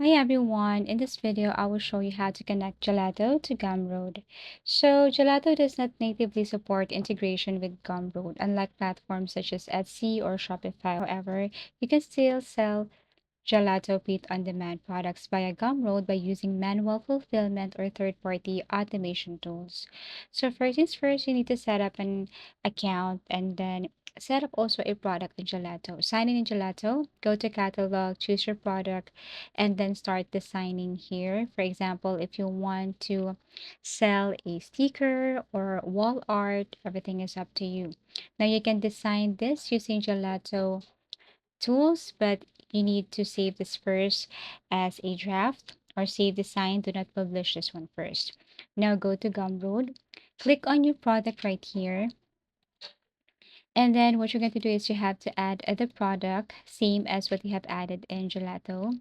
Hi everyone, in this video I will show you how to connect Gelato to Gumroad. So Gelato does not natively support integration with Gumroad, unlike platforms such as Etsy or Shopify. However, you can still sell Gelato print-on-demand products via Gumroad by using manual fulfillment or third-party automation tools. So first things first, you need to set up an account and then set up also a product in Gelato. Sign in Gelato, go to catalog, choose your product, and then start designing here. For example, if you want to sell a sticker or wall art, everything is up to you. Now you can design this using Gelato tools, but you need to save this first as a draft or save design. Do not publish this one first. Now go to Gumroad, click on your product right here. And then what you're going to do is you have to add the product, same as what you have added in Gelato.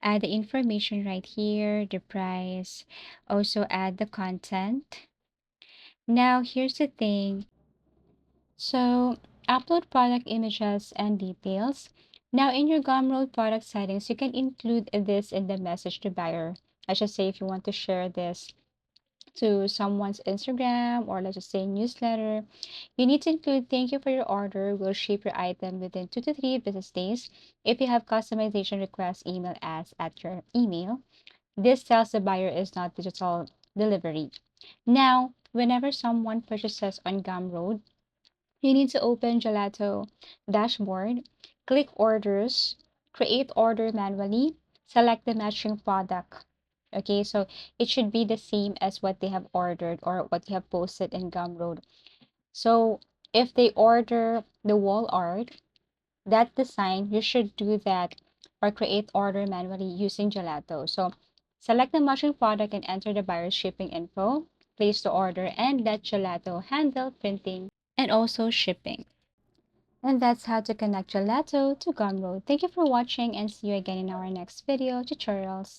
Add the information right here, the price, also add the content. Now, here's the thing. So, upload product images and details. Now, in your Gumroad product settings, you can include this in the message to buyer. I should say if you want to share this to someone's Instagram or let's just say newsletter, you need to include thank you for your order. We'll ship your item within 2 to 3 business days. If you have customization requests, email us at your email. This tells the buyer is not digital delivery. Now, whenever someone purchases on Gumroad, you need to open Gelato dashboard, click orders, create order manually, select the matching product. Okay, so it should be the same as what they have ordered or what you have posted in Gumroad. So if they order the wall art, that design, you should do that or create order manually using Gelato. So select the matching product and enter the buyer's shipping info, place the order, and let Gelato handle printing and also shipping. And that's how to connect Gelato to Gumroad. Thank you for watching and see you again in our next video tutorials.